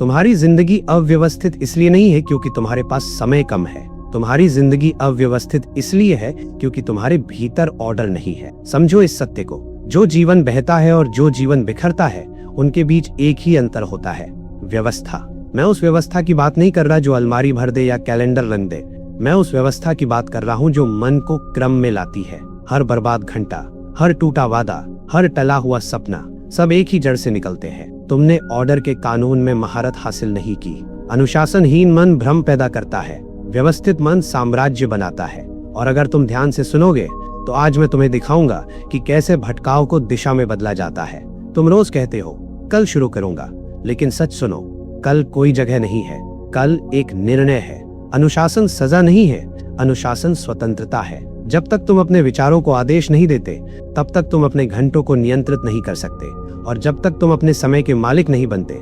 तुम्हारी जिंदगी अव्यवस्थित इसलिए नहीं है क्योंकि तुम्हारे पास समय कम है। तुम्हारी जिंदगी अव्यवस्थित इसलिए है क्योंकि तुम्हारे भीतर ऑर्डर नहीं है। समझो इस सत्य को, जो जीवन बहता है और जो जीवन बिखरता है उनके बीच एक ही अंतर होता है, व्यवस्था। मैं उस व्यवस्था की बात नहीं कर रहा जो अलमारी भर दे या कैलेंडर रंग दे। मैं उस व्यवस्था की बात कर रहा हूँ जो मन को क्रम में लाती है। हर बर्बाद घंटा, हर टूटा वादा, हर टला हुआ सपना, सब एक ही जड़ से निकलते हैं। तुमने ऑर्डर के कानून में महारत हासिल नहीं की। अनुशासनहीन मन भ्रम पैदा करता है, व्यवस्थित मन साम्राज्य बनाता है। और अगर तुम ध्यान से सुनोगे तो आज मैं तुम्हें दिखाऊंगा कि कैसे भटकाव को दिशा में बदला जाता है। तुम रोज कहते हो कल शुरू करूंगा, लेकिन सच सुनो, कल कोई जगह नहीं है, कल एक निर्णय है। अनुशासन सजा नहीं है, अनुशासन स्वतंत्रता है। जब तक तुम अपने विचारों को आदेश नहीं देते तब तक तुम अपने घंटों को नियंत्रित नहीं कर सकते, और जब तक तुम अपने समय के मालिक नहीं बनते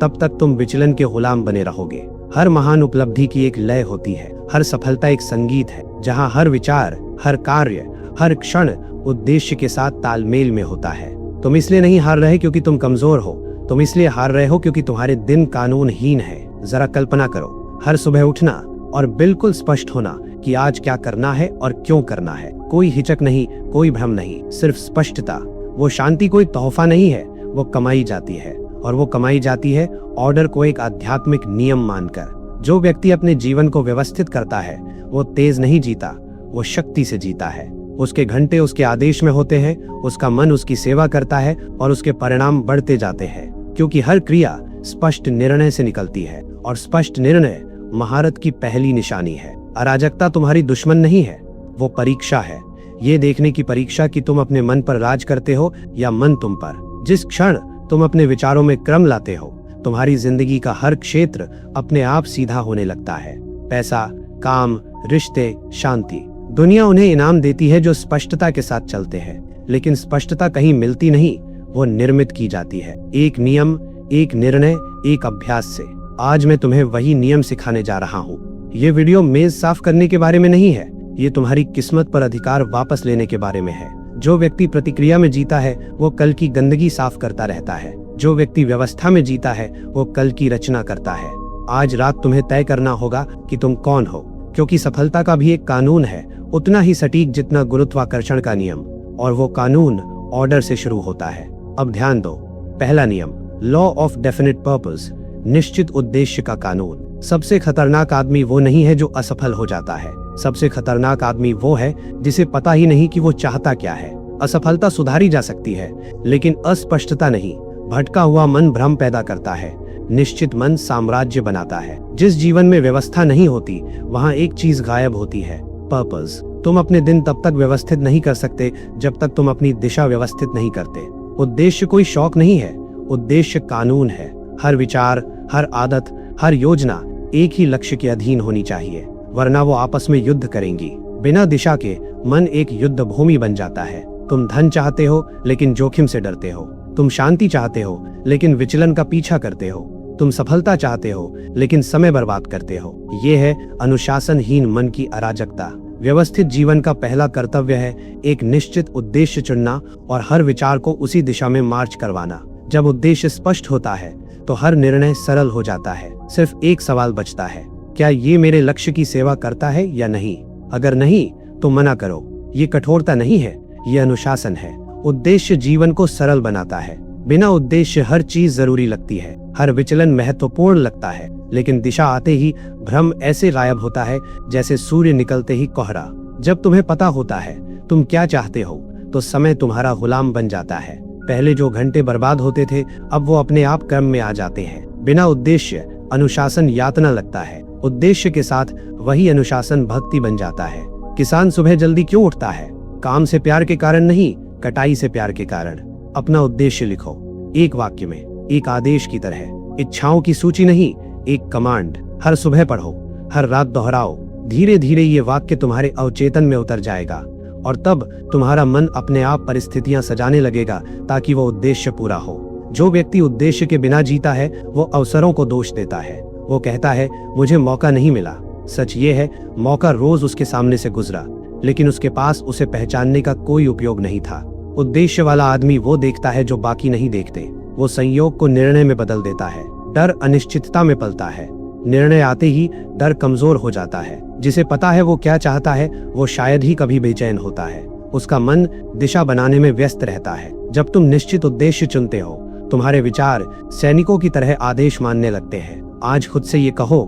तब तक तुम विचलन के गुलाम बने रहोगे। हर महान उपलब्धि की एक लय होती है, हर सफलता एक संगीत है जहां हर विचार, हर कार्य, हर क्षण उद्देश्य के साथ तालमेल में होता है। तुम इसलिए नहीं हार रहे क्योंकि तुम कमजोर हो, तुम इसलिए हार रहे हो क्योंकि तुम्हारे दिन कानूनहीन है। जरा कल्पना करो, हर सुबह उठना और बिल्कुल स्पष्ट होना कि आज क्या करना है और क्यों करना है। कोई हिचक नहीं, कोई भ्रम नहीं, सिर्फ स्पष्टता। वो शांति कोई तोहफा नहीं है, वो कमाई जाती है, और वो कमाई जाती है ऑर्डर को एक आध्यात्मिक नियम मानकर। जो व्यक्ति अपने जीवन को व्यवस्थित करता है वो तेज नहीं जीता, वो शक्ति से जीता है। उसके घंटे उसके आदेश में होते हैं, उसका मन उसकी सेवा करता है और उसके परिणाम बढ़ते जाते हैं, क्योंकि हर क्रिया स्पष्ट निर्णय से निकलती है, और स्पष्ट निर्णय महारत की पहली निशानी है। अराजकता तुम्हारी दुश्मन नहीं है, वो परीक्षा है। ये देखने की परीक्षा कि तुम अपने मन पर राज करते हो या मन तुम पर। जिस क्षण तुम अपने विचारों में क्रम लाते हो, तुम्हारी जिंदगी का हर क्षेत्र अपने आप सीधा होने लगता है। पैसा, काम, रिश्ते, शांति, दुनिया उन्हें इनाम देती है जो स्पष्टता के साथ चलते हैं। लेकिन स्पष्टता कहीं मिलती नहीं, वो निर्मित की जाती है, एक नियम, एक निर्णय, एक अभ्यास से। आज मैं तुम्हें वही नियम सिखाने जा रहा हूँ। ये वीडियो मेज साफ करने के बारे में नहीं है, ये तुम्हारी किस्मत पर अधिकार वापस लेने के बारे में है। जो व्यक्ति प्रतिक्रिया में जीता है वो कल की गंदगी साफ करता रहता है। जो व्यक्ति व्यवस्था में जीता है वो कल की रचना करता है। आज रात तुम्हें तय करना होगा कि तुम कौन हो, क्योंकि सफलता का भी एक कानून है, उतना ही सटीक जितना गुरुत्वाकर्षण का नियम, और वो कानून ऑर्डर से शुरू होता है। अब ध्यान दो। पहला नियम, लॉ ऑफ डेफिनेट पर्पस, निश्चित उद्देश्य का कानून। सबसे खतरनाक आदमी वो नहीं है जो असफल हो जाता है, सबसे खतरनाक आदमी वो है जिसे पता ही नहीं कि वो चाहता क्या है। असफलता सुधारी जा सकती है, लेकिन अस्पष्टता नहीं। भटका हुआ मन भ्रम पैदा करता है, निश्चित मन साम्राज्य बनाता है। जिस जीवन में व्यवस्था नहीं होती वहाँ एक चीज गायब होती है, पर्पस। तुम अपने दिन तब तक व्यवस्थित नहीं कर सकते जब तक तुम अपनी दिशा व्यवस्थित नहीं करते। उद्देश्य कोई शौक नहीं है, उद्देश्य कानून है। हर विचार, हर आदत, हर योजना एक ही लक्ष्य के अधीन होनी चाहिए, वरना वो आपस में युद्ध करेंगी। बिना दिशा के मन एक युद्ध भूमि बन जाता है। तुम धन चाहते हो लेकिन जोखिम से डरते हो। तुम शांति चाहते हो लेकिन विचलन का पीछा करते हो। तुम सफलता चाहते हो लेकिन समय बर्बाद करते हो। ये है अनुशासनहीन मन की अराजकता। व्यवस्थित जीवन का पहला कर्तव्य है एक निश्चित उद्देश्य चुनना और हर विचार को उसी दिशा में मार्च करवाना। जब उद्देश्य स्पष्ट होता है तो हर निर्णय सरल हो जाता है। सिर्फ एक सवाल बचता है, क्या ये मेरे लक्ष्य की सेवा करता है या नहीं? अगर नहीं तो मना करो। ये कठोरता नहीं है, ये अनुशासन है। उद्देश्य जीवन को सरल बनाता है। बिना उद्देश्य हर चीज जरूरी लगती है, हर विचलन महत्वपूर्ण लगता है, लेकिन दिशा आते ही भ्रम ऐसे गायब होता है जैसे सूर्य निकलते ही कोहरा। जब तुम्हें पता होता है तुम क्या चाहते हो तो समय तुम्हारा गुलाम बन जाता है। पहले जो घंटे बर्बाद होते थे अब वो अपने आप क्रम में आ जाते हैं। बिना उद्देश्य अनुशासन यातना लगता है, उद्देश्य के साथ वही अनुशासन भक्ति बन जाता है। किसान सुबह जल्दी क्यों उठता है? काम से प्यार के कारण नहीं, कटाई से प्यार के कारण। अपना उद्देश्य लिखो, एक वाक्य में, एक आदेश की तरह। इच्छाओं की सूची नहीं, एक कमांड। हर सुबह पढ़ो, हर रात दोहराओ। धीरे धीरे ये वाक्य तुम्हारे अवचेतन में उतर जाएगा, और तब तुम्हारा मन अपने आप परिस्थितियां सजाने लगेगा ताकि वो उद्देश्य पूरा हो। जो व्यक्ति उद्देश्य के बिना जीता है वो अवसरों को दोष देता है। वो कहता है मुझे मौका नहीं मिला। सच ये है, मौका रोज उसके सामने से गुजरा, लेकिन उसके पास उसे पहचानने का कोई उपयोग नहीं था। उद्देश्य वाला आदमी वो देखता है जो बाकी नहीं देखते। वो संयोग को निर्णय में बदल देता है। डर अनिश्चितता में पलता है। निर्णय आते ही डर कमजोर हो जाता है। जिसे पता है वो क्या चाहता है, वो शायद ही कभी बेचैन होता है। उसका मन दिशा बनाने में व्यस्त रहता है। जब तुम निश्चित उद्देश्य चुनते हो, तुम्हारे विचार सैनिकों की तरह आदेश मानने लगते हैं। आज खुद से ये कहो,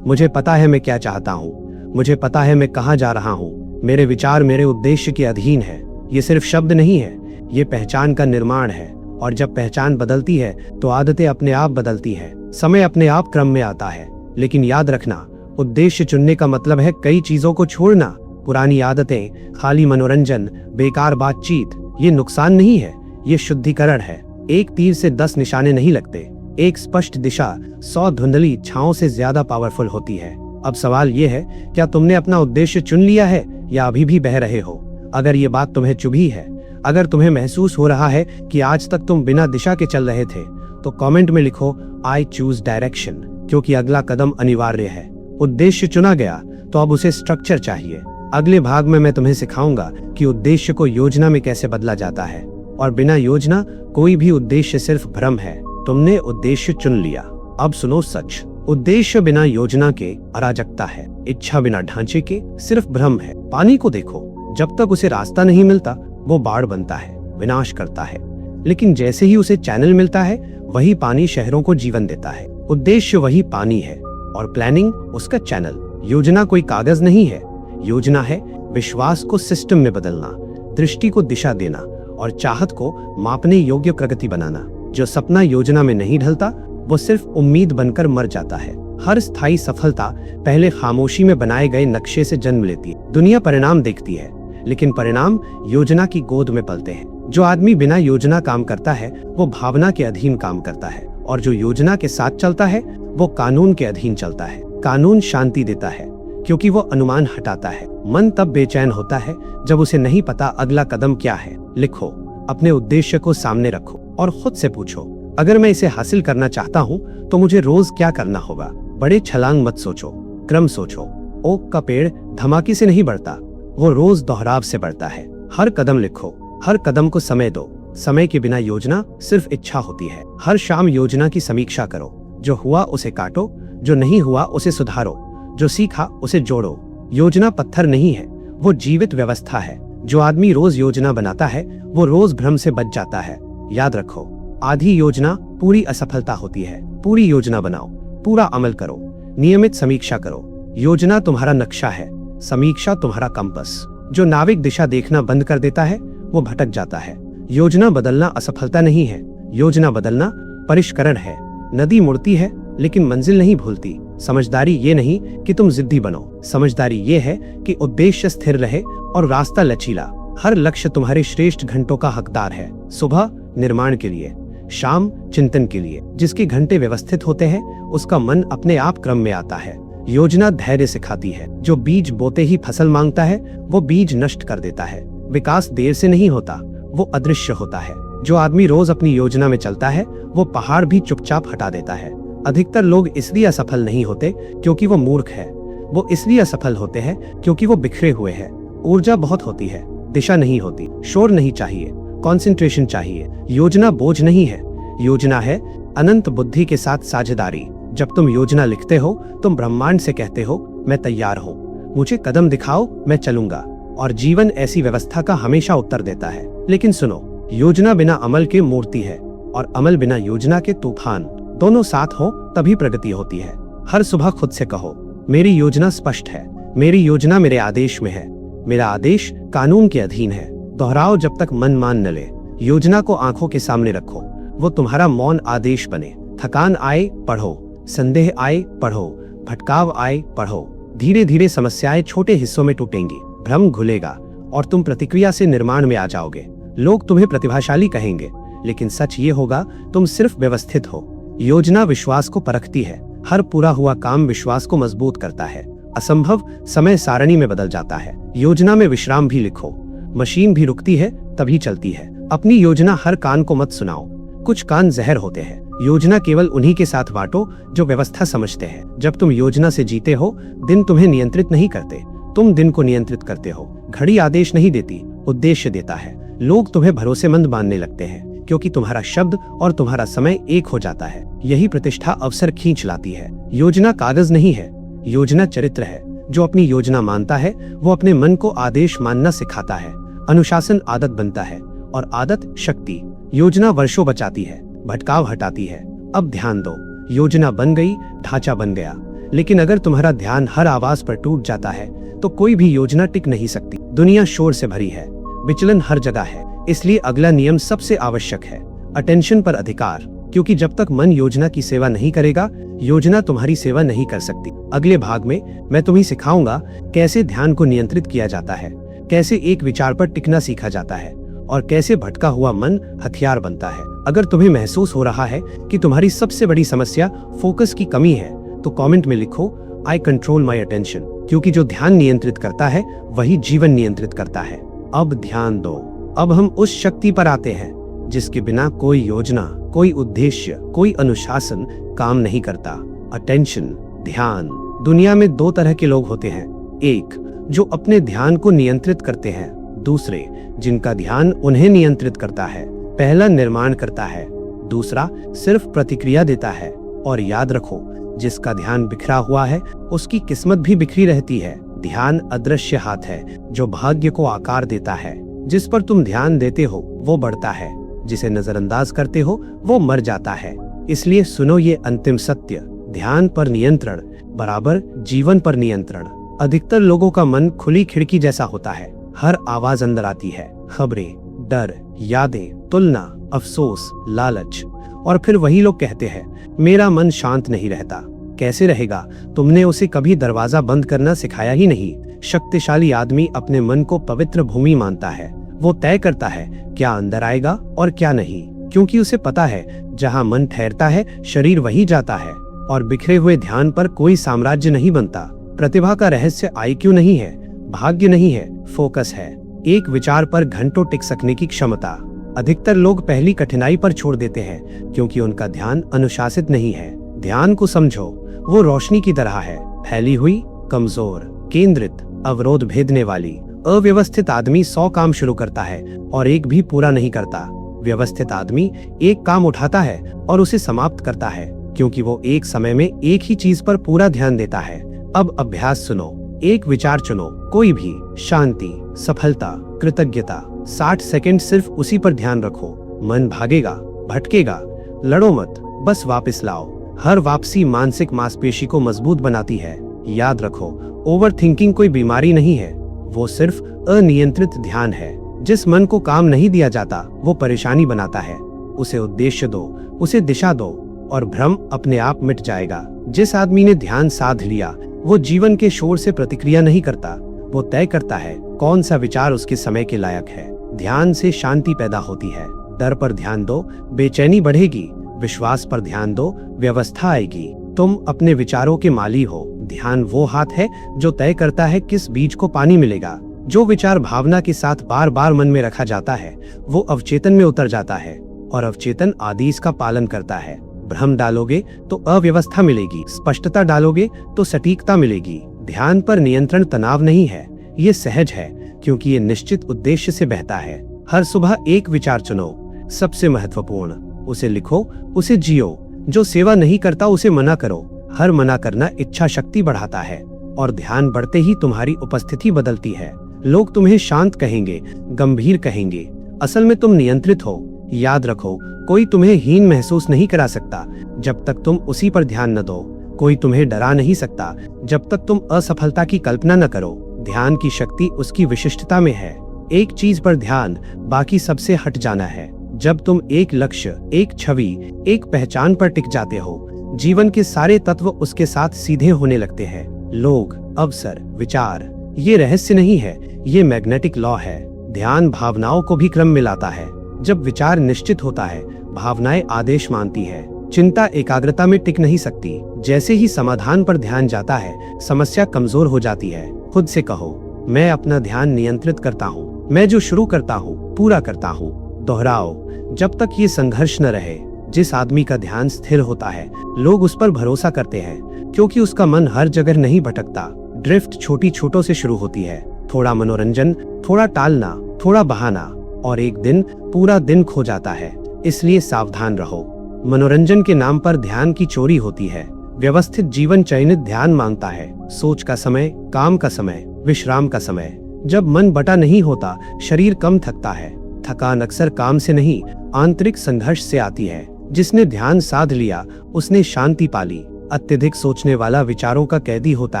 मुझे पता है मैं क्या चाहता हूँ, मुझे पता है मैं कहाँ जा रहा हूँ, मेरे विचार मेरे उद्देश्य के अधीन है। ये सिर्फ शब्द नहीं है, ये पहचान का निर्माण है। और जब पहचान बदलती है तो आदतें अपने आप बदलती है, समय अपने आप क्रम में आता है। लेकिन याद रखना, उद्देश्य चुनने का मतलब है कई चीजों को छोड़ना। पुरानी आदतें, खाली मनोरंजन, बेकार बातचीत, ये नुकसान नहीं है, ये शुद्धिकरण है। एक तीर से 10 निशाने नहीं लगते। एक स्पष्ट दिशा 100 धुंधली इच्छाओं से ज्यादा पावरफुल होती है। अब सवाल ये है, क्या तुमने अपना उद्देश्य चुन लिया है या अभी भी बह रहे हो? अगर ये बात तुम्हें चुभी है, अगर तुम्हें महसूस हो रहा है कि आज तक तुम बिना दिशा के चल रहे थे, तो कमेंट में लिखो आई चूज डायरेक्शन, क्योंकि अगला कदम अनिवार्य है। उद्देश्य चुना गया तो अब उसे स्ट्रक्चर चाहिए। अगले भाग में मैं तुम्हें सिखाऊंगा कि उद्देश्य को योजना में कैसे बदला जाता है, और बिना योजना कोई भी उद्देश्य सिर्फ भ्रम है। तुमने उद्देश्य चुन लिया, अब सुनो सच। उद्देश्य बिना योजना के अराजकता है, इच्छा बिना ढांचे के सिर्फ भ्रम है। पानी को देखो, जब तक उसे रास्ता नहीं मिलता वो बाढ़ बनता है, विनाश करता है। लेकिन जैसे ही उसे चैनल मिलता है, वही पानी शहरों को जीवन देता है। उद्देश्य वही पानी है और प्लानिंग उसका चैनल। योजना कोई कागज नहीं है, योजना है विश्वास को सिस्टम में बदलना, दृष्टि को दिशा देना और चाहत को मापने योग्य प्रगति बनाना। जो सपना योजना में नहीं ढलता, वो सिर्फ उम्मीद बनकर मर जाता है। हर स्थायी सफलता पहले खामोशी में बनाए गए नक्शे से जन्म लेती है। दुनिया परिणाम देखती है, लेकिन परिणाम योजना की गोद में पलते हैं। जो आदमी बिना योजना काम करता है, वो भावना के अधीन काम करता है, और जो योजना के साथ चलता है, वो कानून के अधीन चलता है। कानून शांति देता है, क्योंकि वो अनुमान हटाता है। मन तब बेचैन होता है जब उसे नहीं पता अगला कदम क्या है। लिखो, अपने उद्देश्य को सामने रखो और खुद से पूछो, अगर मैं इसे हासिल करना चाहता हूँ तो मुझे रोज क्या करना होगा। बड़े छलांग मत सोचो, क्रम सोचो। ओक का पेड़ धमाके से नहीं बढ़ता, वो रोज दोहराव से बढ़ता है। हर कदम लिखो, हर कदम को समय दो। समय के बिना योजना सिर्फ इच्छा होती है। हर शाम योजना की समीक्षा करो। जो हुआ उसे काटो, जो नहीं हुआ उसे सुधारो, जो सीखा उसे जोड़ो। योजना पत्थर नहीं है, वो जीवित व्यवस्था है। जो आदमी रोज योजना बनाता है, वो रोज भ्रम से बच जाता है। याद रखो, आधी योजना पूरी असफलता होती है। पूरी योजना बनाओ, पूरा अमल करो, नियमित समीक्षा करो। योजना तुम्हारा नक्शा है, समीक्षा तुम्हारा कंपस। जो नाविक दिशा देखना बंद कर देता है, वो भटक जाता है। योजना बदलना असफलता नहीं है, योजना बदलना परिष्करण है। नदी मुड़ती है लेकिन मंजिल नहीं भूलती। समझदारी ये नहीं कि तुम जिद्दी बनो, समझदारी ये है कि उद्देश्य स्थिर रहे और रास्ता लचीला। हर लक्ष्य तुम्हारे श्रेष्ठ घंटों का हकदार है। सुबह निर्माण के लिए, शाम चिंतन के लिए। जिसके घंटे व्यवस्थित होते हैं, उसका मन अपने आप क्रम में आता है। योजना धैर्य सिखाती है। जो बीज बोते ही फसल मांगता है, वो बीज नष्ट कर देता है। विकास देर से नहीं होता, वो अदृश्य होता है। जो आदमी रोज अपनी योजना में चलता है, वो पहाड़ भी चुपचाप हटा देता है। अधिकतर लोग इसलिए असफल नहीं होते क्योंकि वो मूर्ख है, वो इसलिए असफल होते हैं क्योंकि वो बिखरे हुए हैं। ऊर्जा बहुत होती है, दिशा नहीं होती। शोर नहीं चाहिए, कंसंट्रेशन चाहिए। योजना बोझ नहीं है, योजना है अनंत बुद्धि के साथ साझेदारी। जब तुम योजना लिखते हो, तुम ब्रह्मांड से कहते हो, मैं तैयार हूँ, मुझे कदम दिखाओ, मैं चलूंगा। और जीवन ऐसी व्यवस्था का हमेशा उत्तर देता है। लेकिन सुनो, योजना बिना अमल के मूर्ति है, और अमल बिना योजना के तूफान। दोनों साथ हो तभी प्रगति होती है। हर सुबह खुद से कहो, मेरी योजना स्पष्ट है, मेरी योजना मेरे आदेश में है, मेरा आदेश कानून के अधीन है। दोहराओ जब तक मन मान न ले। योजना को आंखों के सामने रखो, वो तुम्हारा मौन आदेश बने। थकान आए पढ़ो, संदेह आए पढ़ो, भटकाव आए पढ़ो। धीरे धीरे समस्याएं छोटे हिस्सों में टूटेंगी, भ्रम घुलेगा और तुम प्रतिक्रिया से निर्माण में आ जाओगे। लोग तुम्हें प्रतिभाशाली कहेंगे, लेकिन सच ये होगा, तुम सिर्फ व्यवस्थित हो। योजना विश्वास को परखती है। हर पूरा हुआ काम विश्वास को मजबूत करता है। असंभव समय सारणी में बदल जाता है। योजना में विश्राम भी लिखो। मशीन भी रुकती है तभी चलती है। अपनी योजना हर कान को मत सुनाओ, कुछ कान जहर होते हैं। योजना केवल उन्हीं के साथ बांटो जो व्यवस्था समझते हैं। जब तुम योजना से जीते हो, दिन तुम्हें नियंत्रित नहीं करते, तुम दिन को नियंत्रित करते हो। घड़ी आदेश नहीं देती, उद्देश्य देता है। लोग तुम्हें भरोसेमंद मानने लगते हैं क्योंकि तुम्हारा शब्द और तुम्हारा समय एक हो जाता है। यही प्रतिष्ठा अवसर खींच लाती है। योजना कागज नहीं है, योजना चरित्र है। जो अपनी योजना मानता है वो अपने मन को आदेश मानना सिखाता है। अनुशासन आदत बनता है और आदत शक्ति। योजना वर्षों बचाती है, भटकाव हटाती है। अब ध्यान दो, योजना बन गई, ढांचा बन गया, लेकिन अगर तुम्हारा ध्यान हर आवाज पर टूट जाता है तो कोई भी योजना टिक नहीं सकती। दुनिया शोर से भरी है, विचलन हर जगह है, इसलिए अगला नियम सबसे आवश्यक है, अटेंशन पर अधिकार। क्योंकि जब तक मन योजना की सेवा नहीं करेगा, योजना तुम्हारी सेवा नहीं कर सकती। अगले भाग में मैं तुम्हें सिखाऊंगा कैसे ध्यान को नियंत्रित किया जाता है, कैसे एक विचार पर टिकना सीखा जाता है और कैसे भटका हुआ मन हथियार बनता है। अगर तुम्हें महसूस हो रहा है कि तुम्हारी सबसे बड़ी समस्या फोकस की कमी है, तो कमेंट में लिखो आई कंट्रोल माई अटेंशन, क्योंकि जो ध्यान नियंत्रित करता है वही जीवन नियंत्रित करता है। अब ध्यान दो। अब हम उस शक्ति पर आते हैं जिसके बिना कोई योजना, कोई उद्देश्य, कोई अनुशासन काम नहीं करता। अटेंशन, ध्यान। दुनिया में दो तरह के लोग होते हैं, एक जो अपने ध्यान को नियंत्रित करते हैं, दूसरे जिनका ध्यान उन्हें नियंत्रित करता है। पहला निर्माण करता है, दूसरा सिर्फ प्रतिक्रिया देता है। और याद रखो, जिसका ध्यान बिखरा हुआ है उसकी किस्मत भी बिखरी रहती है। ध्यान अदृश्य हाथ है जो भाग्य को आकार देता है। जिस पर तुम ध्यान देते हो वो बढ़ता है, जिसे नजरअंदाज करते हो वो मर जाता है। इसलिए सुनो ये अंतिम सत्य, ध्यान पर नियंत्रण बराबर जीवन पर नियंत्रण। अधिकतर लोगों का मन खुली खिड़की जैसा होता है, हर आवाज अंदर आती है, खबरें, डर, यादें, तुलना, अफसोस, लालच। और फिर वही लोग कहते हैं मेरा मन शांत नहीं रहता। कैसे रहेगा? तुमने उसे कभी दरवाजा बंद करना सिखाया ही नहीं। शक्तिशाली आदमी अपने मन को पवित्र भूमि मानता है। वो तय करता है क्या अंदर आएगा और क्या नहीं, क्योंकि उसे पता है जहाँ मन ठहरता है शरीर वही जाता है। और बिखरे हुए ध्यान पर कोई साम्राज्य नहीं बनता। प्रतिभा का रहस्य IQ नहीं है, भाग्य नहीं है, फोकस है। एक विचार पर घंटों टिक सकने की क्षमता। अधिकतर लोग पहली कठिनाई पर छोड़ देते हैं क्योंकि उनका ध्यान अनुशासित नहीं है। ध्यान को समझो, वो रोशनी की तरह है, फैली हुई, कमजोर, केंद्रित, अवरोध भेदने वाली। अव्यवस्थित आदमी 100 काम शुरू करता है और एक भी पूरा नहीं करता। व्यवस्थित आदमी एक काम उठाता है और उसे समाप्त करता है, क्योंकि वो एक समय में एक ही चीज पर पूरा ध्यान देता है। अब अभ्यास सुनो। एक विचार चुनो, कोई भी, शांति, सफलता, कृतज्ञता। 60 सेकंड सिर्फ उसी पर ध्यान रखो। मन भागेगा, भटकेगा, लड़ो मत, बस वापस लाओ। हर वापसी मानसिक मांसपेशी को मजबूत बनाती है। याद रखो, ओवर थिंकिंग कोई बीमारी नहीं है, वो सिर्फ अनियंत्रित ध्यान है। जिस मन को काम नहीं दिया जाता वो परेशानी बनाता है। उसे उद्देश्य दो, उसे दिशा दो और भ्रम अपने आप मिट जाएगा। जिस आदमी ने ध्यान साध लिया वो जीवन के शोर से प्रतिक्रिया नहीं करता। वो तय करता है कौन सा विचार उसके समय के लायक है। ध्यान से शांति पैदा होती है। डर पर ध्यान दो, बेचैनी बढ़ेगी। विश्वास पर ध्यान दो, व्यवस्था आएगी। तुम अपने विचारों के माली हो। ध्यान वो हाथ है जो तय करता है किस बीज को पानी मिलेगा। जो विचार भावना के साथ बार बार मन में रखा जाता है वो अवचेतन में उतर जाता है और अवचेतन आदेश का पालन करता है। भ्रम डालोगे तो अव्यवस्था मिलेगी, स्पष्टता डालोगे तो सटीकता मिलेगी। ध्यान पर नियंत्रण तनाव नहीं है, ये सहज है, क्योंकि ये निश्चित उद्देश्य से बहता है। हर सुबह एक विचार चुनो, सबसे महत्वपूर्ण, उसे लिखो, उसे जियो। जो सेवा नहीं करता उसे मना करो। हर मना करना इच्छा शक्ति बढ़ाता है और ध्यान बढ़ते ही तुम्हारी उपस्थिति बदलती है। लोग तुम्हें शांत कहेंगे, गंभीर कहेंगे, असल में तुम नियंत्रित हो। याद रखो, कोई तुम्हें हीन महसूस नहीं करा सकता जब तक तुम उसी पर ध्यान न दो। कोई तुम्हें डरा नहीं सकता जब तक तुम असफलता की कल्पना न करो। ध्यान की शक्ति उसकी विशिष्टता में है। एक चीज पर ध्यान, बाकी सबसे हट जाना है। जब तुम एक लक्ष्य, एक छवि, एक पहचान पर टिक जाते हो, जीवन के सारे तत्व उसके साथ सीधे होने लगते हैं। लोग, अवसर, विचार, ये रहस्य नहीं है, ये मैग्नेटिक लॉ है। ध्यान भावनाओं को भी क्रम में लाता है। जब विचार निश्चित होता है, भावनाएं आदेश मानती है। चिंता एकाग्रता में टिक नहीं सकती। जैसे ही समाधान पर ध्यान जाता है, समस्या कमजोर हो जाती है। खुद से कहो, मैं अपना ध्यान नियंत्रित करता हूँ। मैं जो शुरू करता हूँ पूरा करता हूँ। दोहराओ जब तक ये संघर्ष न रहे। जिस आदमी का ध्यान स्थिर होता है, लोग उस पर भरोसा करते हैं, क्योंकि उसका मन हर जगह नहीं भटकता। ड्रिफ्ट छोटी छोटों से शुरू होती है। थोड़ा मनोरंजन, थोड़ा टालना, थोड़ा बहाना, और एक दिन पूरा दिन खो जाता है। इसलिए सावधान रहो। मनोरंजन के नाम पर ध्यान की चोरी होती है। व्यवस्थित जीवन चयनित ध्यान मांगता है। सोच का समय, काम का समय, विश्राम का समय। जब मन बटा नहीं होता, शरीर कम थकता है। थकान अक्सर काम से नहीं, आंतरिक संघर्ष से आती है। जिसने ध्यान साध लिया, उसने शांति पाली। अत्यधिक सोचने वाला विचारों का कैदी होता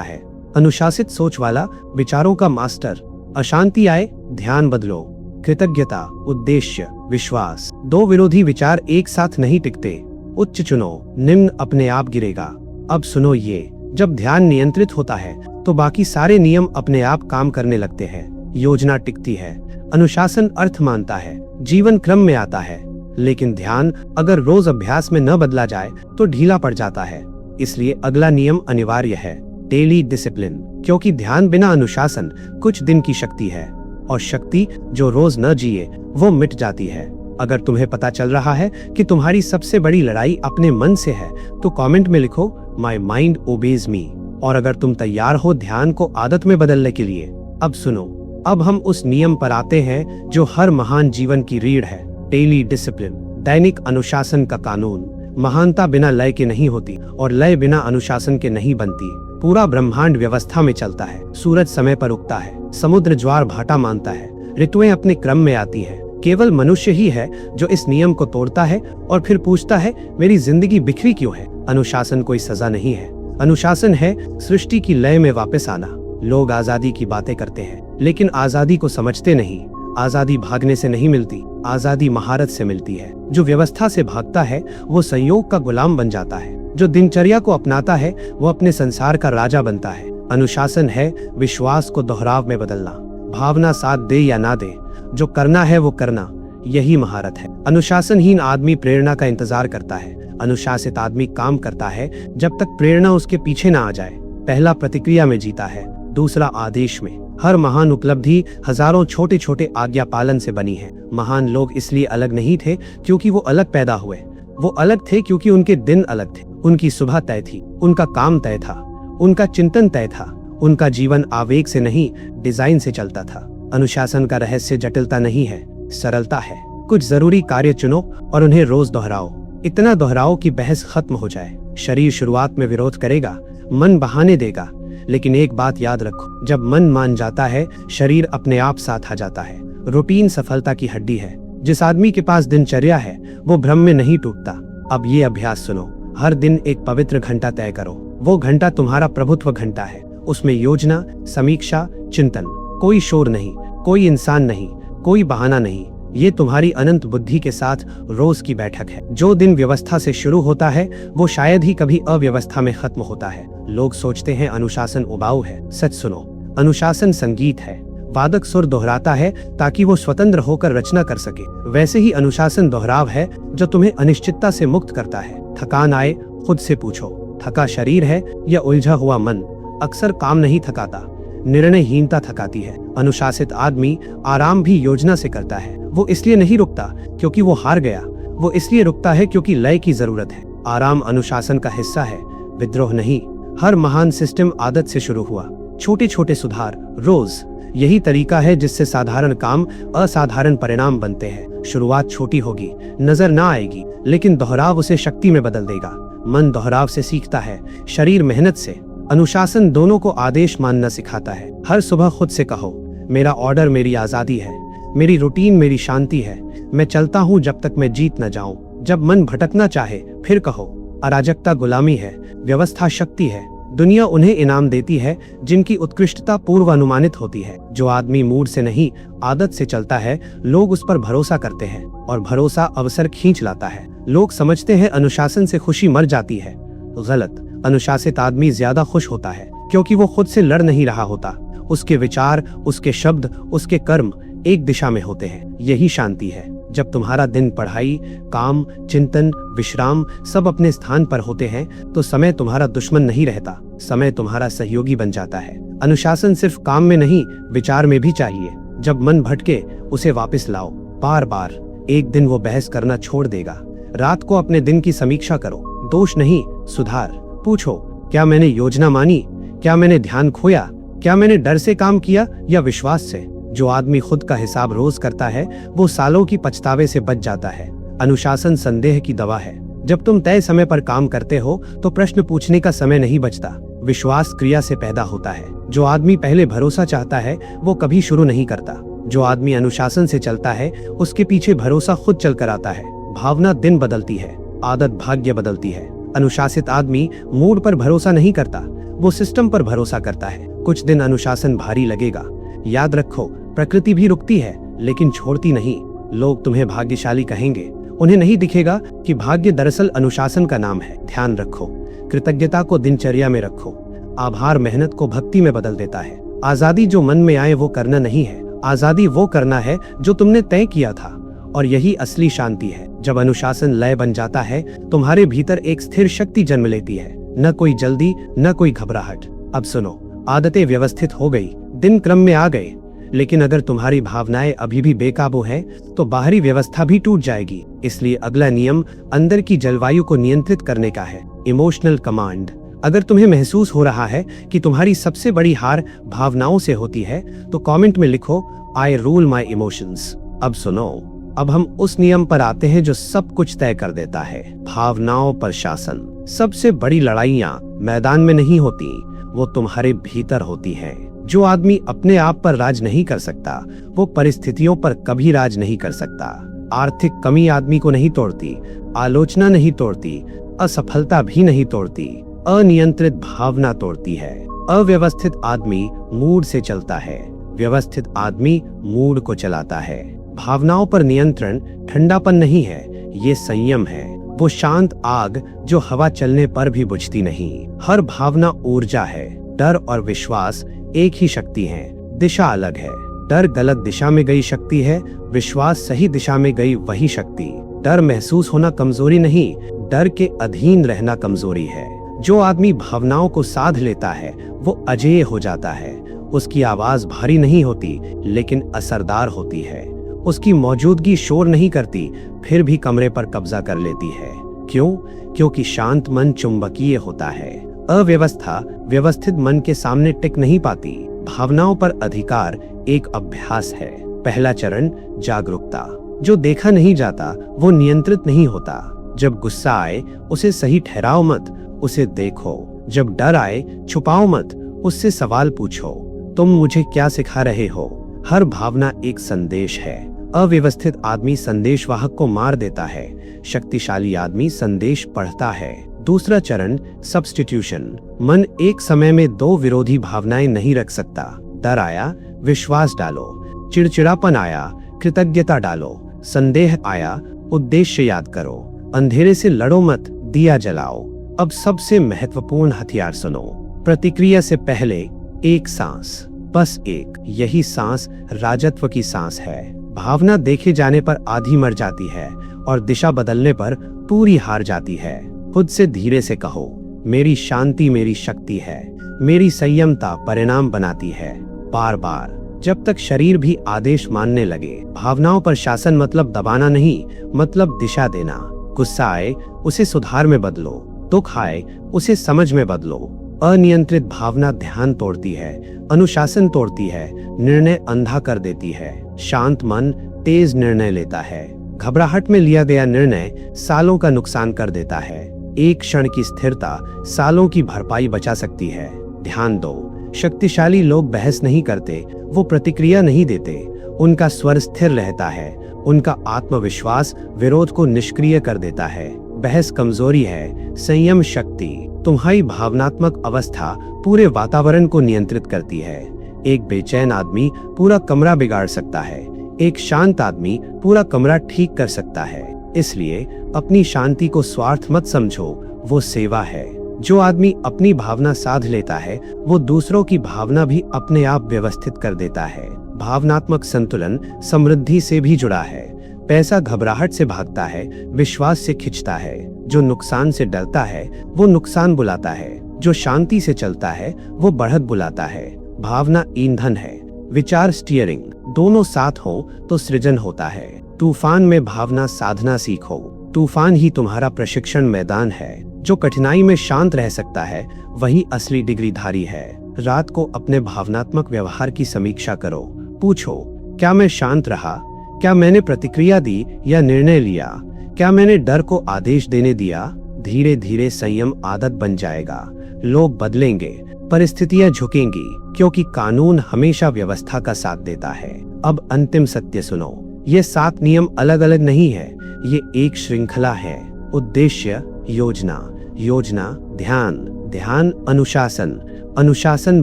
है। अनुशासित सोच वाला विचारों का मास्टर। अशांति आए, ध्यान बदलो। कृतज्ञता, उद्देश्य, विश्वास। दो विरोधी विचार एक साथ नहीं टिकते। उच्च चुनो, निम्न अपने आप गिरेगा। अब सुनो ये, जब ध्यान नियंत्रित होता है तो बाकी सारे नियम अपने आप काम करने लगते हैं। योजना टिकती है, अनुशासन अर्थ मानता है, जीवन क्रम में आता है। लेकिन ध्यान अगर रोज अभ्यास में न बदला जाए तो ढीला पड़ जाता है। इसलिए अगला नियम अनिवार्य है, डेली डिसिप्लिन। क्योंकि ध्यान बिना अनुशासन कुछ दिन की शक्ति है, और शक्ति जो रोज न जिए वो मिट जाती है। अगर तुम्हें पता चल रहा है कि तुम्हारी सबसे बड़ी लड़ाई अपने मन से है, तो कमेंट में लिखो माई माइंड ओबेज मी। और अगर तुम तैयार हो ध्यान को आदत में बदलने के लिए, अब सुनो। अब हम उस नियम पर आते हैं जो हर महान जीवन की रीढ़ है, डेली डिसिप्लिन। दैनिक अनुशासन का कानून। महानता बिना लय के नहीं होती, और लय बिना अनुशासन के नहीं बनती। पूरा ब्रह्मांड व्यवस्था में चलता है। सूरज समय पर उगता है, समुद्र ज्वार भाटा मानता है, ऋतुएं अपने क्रम में आती है। केवल मनुष्य ही है जो इस नियम को तोड़ता है और फिर पूछता है, मेरी जिंदगी बिखरी क्यों है? अनुशासन कोई सजा नहीं है, अनुशासन है सृष्टि की लय में वापस आना। लोग आजादी की बातें करते हैं, लेकिन आजादी को समझते नहीं। आजादी भागने से नहीं मिलती, आजादी महारत से मिलती है। जो व्यवस्था से भागता है वो संयोग का गुलाम बन जाता है। जो दिनचर्या को अपनाता है वो अपने संसार का राजा बनता है। अनुशासन है विश्वास को दोहराव में बदलना। भावना साथ दे या ना दे, जो करना है वो करना, यही महारत है। अनुशासनहीन आदमी प्रेरणा का इंतजार करता है। अनुशासित आदमी काम करता है जब तक प्रेरणा उसके पीछे ना आ जाए। पहला प्रतिक्रिया में जीता है, दूसरा आदेश में। हर महान उपलब्धि हजारों छोटे छोटे आज्ञा पालन से बनी है। महान लोग इसलिए अलग नहीं थे क्योंकि वो अलग पैदा हुए, वो अलग थे क्योंकि उनके दिन अलग थे। उनकी सुबह तय थी, उनका काम तय था, उनका चिंतन तय था, उनका जीवन आवेग से नहीं डिजाइन से चलता था। अनुशासन का रहस्य जटिलता नहीं है, सरलता है। कुछ जरूरी कार्य चुनो और उन्हें रोज दोहराओ। इतना दोहराओ कि बहस खत्म हो जाए। शरीर शुरुआत में विरोध करेगा, मन बहाने देगा, लेकिन एक बात याद रखो, जब मन मान जाता है शरीर अपने आप साथ आ जाता है। रूटीन सफलता की हड्डी है। जिस आदमी के पास दिनचर्या है वो भ्रम में नहीं टूटता। अब ये अभ्यास सुनो। हर दिन एक पवित्र घंटा तय करो। वो घंटा तुम्हारा प्रभुत्व घंटा है। उसमें योजना, समीक्षा, चिंतन। कोई शोर नहीं, कोई इंसान नहीं, कोई बहाना नहीं। ये तुम्हारी अनंत बुद्धि के साथ रोज की बैठक है। जो दिन व्यवस्था से शुरू होता है वो शायद ही कभी अव्यवस्था में खत्म होता है। लोग सोचते हैं अनुशासन उबाऊ है। सच सुनो, अनुशासन संगीत है। वादक सुर दोहराता है ताकि वो स्वतंत्र होकर रचना कर सके। वैसे ही अनुशासन दोहराव है जो तुम्हें अनिश्चितता से मुक्त करता है। थकान आए, खुद से पूछो, थका शरीर है या उलझा हुआ मन? अक्सर काम नहीं थकाता, निर्णयहीनता थकाती है। अनुशासित आदमी आराम भी योजना से करता है। वो इसलिए नहीं रुकता क्योंकि वो हार गया, वो इसलिए रुकता है क्योंकि लय की जरूरत है। आराम अनुशासन का हिस्सा है, विद्रोह नहीं। हर महान सिस्टम आदत से शुरू हुआ। छोटे छोटे सुधार रोज, यही तरीका है जिससे साधारण काम असाधारण परिणाम बनते हैं। शुरुआत छोटी होगी, नजर ना आएगी, लेकिन दोहराव उसे शक्ति में बदल देगा। मन दोहराव से सीखता है, शरीर मेहनत से। अनुशासन दोनों को आदेश मानना सिखाता है। हर सुबह खुद से कहो, मेरा ऑर्डर मेरी आजादी है, मेरी रूटीन मेरी शांति है। मैं चलता हूँ जब तक मैं जीत न जाऊं। जब मन भटकना चाहे फिर कहो, अराजकता गुलामी है, व्यवस्था शक्ति है। दुनिया उन्हें इनाम देती है जिनकी उत्कृष्टता पूर्व अनुमानित होती है। जो आदमी मूड से नहीं आदत से चलता है, लोग उस पर भरोसा करते हैं, और भरोसा अवसर खींच लाता है। लोग समझते हैं अनुशासन से खुशी मर जाती है। गलत। अनुशासित आदमी ज्यादा खुश होता है क्योंकि वो खुद से लड़ नहीं रहा होता। उसके विचार, उसके शब्द, उसके कर्म एक दिशा में होते हैं। यही शांति है। जब तुम्हारा दिन पढ़ाई, काम, चिंतन, विश्राम सब अपने स्थान पर होते हैं तो समय तुम्हारा दुश्मन नहीं रहता, समय तुम्हारा सहयोगी बन जाता है। अनुशासन सिर्फ काम में नहीं, विचार में भी चाहिए। जब मन भटके उसे वापस लाओ, बार बार। एक दिन वो बहस करना छोड़ देगा। रात को अपने दिन की समीक्षा करो, दोष नहीं सुधार। पूछो, क्या मैंने योजना मानी? क्या मैंने ध्यान खोया? क्या मैंने डर से काम किया या विश्वास से? जो आदमी खुद का हिसाब रोज करता है वो सालों की पछतावे से बच जाता है। अनुशासन संदेह की दवा है। जब तुम तय समय पर काम करते हो तो प्रश्न पूछने का समय नहीं बचता। विश्वास क्रिया से पैदा होता है। जो आदमी पहले भरोसा चाहता है वो कभी शुरू नहीं करता। जो आदमी अनुशासन से चलता है उसके पीछे भरोसा खुद चल कर आता है। भावना दिन बदलती है, आदत भाग्य बदलती है। अनुशासित आदमी मूड पर भरोसा नहीं करता, वो सिस्टम पर भरोसा करता है। कुछ दिन अनुशासन भारी लगेगा। याद रखो, प्रकृति भी रुकती है लेकिन छोड़ती नहीं। लोग तुम्हें भाग्यशाली कहेंगे, उन्हें नहीं दिखेगा कि भाग्य दरअसल अनुशासन का नाम है। ध्यान रखो, कृतज्ञता को दिनचर्या में रखो। आभार मेहनत को भक्ति में बदल देता है। आजादी जो मन में आए वो करना नहीं है, आजादी वो करना है जो तुमने तय किया था। और यही असली शांति है। जब अनुशासन लय बन जाता है तुम्हारे भीतर एक स्थिर शक्ति जन्म लेती है। न कोई जल्दी न कोई घबराहट। अब सुनो, आदतें व्यवस्थित हो गई, दिन क्रम में आ गए, लेकिन अगर तुम्हारी भावनाएं अभी भी बेकाबू हैं तो बाहरी व्यवस्था भी टूट जाएगी। इसलिए अगला नियम अंदर की जलवायु को नियंत्रित करने का है, इमोशनल कमांड। अगर तुम्हें महसूस हो रहा है कि तुम्हारी सबसे बड़ी हार भावनाओं से होती है तो कमेंट में लिखो, आई रूल माई इमोशंस। अब सुनो, अब हम उस नियम पर आते हैं जो सब कुछ तय कर देता है, भावनाओं पर शासन। सबसे बड़ी लड़ाइयाँ मैदान में नहीं होती, वो तुम्हारे भीतर होती हैं। जो आदमी अपने आप पर राज नहीं कर सकता वो परिस्थितियों पर कभी राज नहीं कर सकता। आर्थिक कमी आदमी को नहीं तोड़ती, आलोचना नहीं तोड़ती, असफलता भी नहीं तोड़ती, अनियंत्रित भावना तोड़ती है। अव्यवस्थित आदमी मूड से चलता है, व्यवस्थित आदमी मूड को चलाता है। भावनाओं पर नियंत्रण ठंडापन नहीं है, ये संयम है। वो शांत आग जो हवा चलने पर भी बुझती नहीं। हर भावना ऊर्जा है। डर और विश्वास एक ही शक्ति है, दिशा अलग है। डर गलत दिशा में गई शक्ति है, विश्वास सही दिशा में गई वही शक्ति। डर महसूस होना कमजोरी नहीं, डर के अधीन रहना कमजोरी है। जो आदमी भावनाओं को साध लेता है वो अजेय हो जाता है। उसकी आवाज भारी नहीं होती लेकिन असरदार होती है। उसकी मौजूदगी शोर नहीं करती फिर भी कमरे पर कब्जा कर लेती है। क्यों? क्योंकि शांत मन चुंबकीय होता है। अव्यवस्था व्यवस्थित मन के सामने टिक नहीं पाती। भावनाओं पर अधिकार एक अभ्यास है। पहला चरण जागरूकता। जो देखा नहीं जाता वो नियंत्रित नहीं होता। जब गुस्सा आए उसे सही ठहराओ मत, उसे देखो। जब डर आए छुपाओ मत, उससे सवाल पूछो, तुम मुझे क्या सिखा रहे हो? हर भावना एक संदेश है। अव्यवस्थित आदमी संदेश वाहक को मार देता है, शक्तिशाली आदमी संदेश पढ़ता है। दूसरा चरण सब्स्टिट्यूशन। मन एक समय में दो विरोधी भावनाएं नहीं रख सकता। डर आया विश्वास डालो, चिड़चिड़ापन आया कृतज्ञता डालो, संदेह आया उद्देश्य याद करो। अंधेरे से लड़ो मत, दिया जलाओ। अब सबसे महत्वपूर्ण हथियार सुनो। प्रतिक्रिया से पहले एक सांस, बस एक। यही सांस राजत्व की सांस है। भावना देखे जाने पर आधी मर जाती है और दिशा बदलने पर पूरी हार जाती है। खुद से धीरे से कहो, मेरी शांति मेरी शक्ति है, मेरी संयमता परिणाम बनाती है। बार बार, जब तक शरीर भी आदेश मानने लगे। भावनाओं पर शासन मतलब दबाना नहीं, मतलब दिशा देना। गुस्सा आए उसे सुधार में बदलो, दुख आए उसे समझ में बदलो। अनियंत्रित भावना ध्यान तोड़ती है, अनुशासन तोड़ती है, निर्णय अंधा कर देती है। शांत मन तेज निर्णय लेता है। घबराहट में लिया गया निर्णय सालों का नुकसान कर देता है। एक क्षण की स्थिरता सालों की भरपाई बचा सकती है। ध्यान दो, शक्तिशाली लोग बहस नहीं करते, वो प्रतिक्रिया नहीं देते, उनका स्वर स्थिर रहता है। उनका आत्मविश्वास विरोध को निष्क्रिय कर देता है। बहस कमजोरी है, संयम शक्ति। तुम्हारी भावनात्मक अवस्था पूरे वातावरण को नियंत्रित करती है। एक बेचैन आदमी पूरा कमरा बिगाड़ सकता है, एक शांत आदमी पूरा कमरा ठीक कर सकता है। इसलिए अपनी शांति को स्वार्थ मत समझो, वो सेवा है। जो आदमी अपनी भावना साध लेता है वो दूसरों की भावना भी अपने आप व्यवस्थित कर देता है। भावनात्मक संतुलन समृद्धि से भी जुड़ा है। पैसा घबराहट से भागता है, विश्वास से खिंचता है। जो नुकसान से डरता है वो नुकसान बुलाता है, जो शांति से चलता है वो बढ़त बुलाता है। भावना ईंधन है, विचार स्टीयरिंग। दोनों साथ हो तो सृजन होता है। तूफान में भावना साधना सीखो। तूफान ही तुम्हारा प्रशिक्षण मैदान है। जो कठिनाई में शांत रह सकता है वही असली डिग्रीधारी है। रात को अपने भावनात्मक व्यवहार की समीक्षा करो। पूछो, क्या मैं शांत रहा? क्या मैंने प्रतिक्रिया दी या निर्णय लिया? क्या मैंने डर को आदेश देने दिया? धीरे धीरे संयम आदत बन जाएगा। लोग बदलेंगे, परिस्थितियां झुकेंगी, क्योंकि कानून हमेशा व्यवस्था का साथ देता है। अब अंतिम सत्य सुनो, ये 7 नियम अलग अलग नहीं है, ये एक श्रृंखला है। उद्देश्य योजना, योजना ध्यान, ध्यान अनुशासन, अनुशासन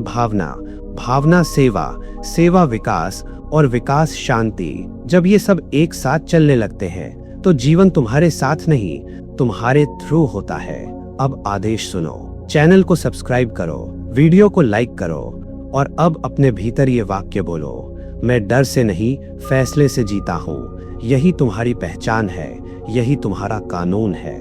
भावना, भावना सेवा, सेवा विकास और विकास शांति। जब ये सब एक साथ चलने लगते हैं तो जीवन तुम्हारे साथ नहीं, तुम्हारे थ्रू होता है। अब आदेश सुनो, चैनल को सब्सक्राइब करो, वीडियो को लाइक करो और अब अपने भीतर ये वाक्य बोलो, मैं डर से नहीं, फैसले से जीता हूँ। यही तुम्हारी पहचान है, यही तुम्हारा कानून है।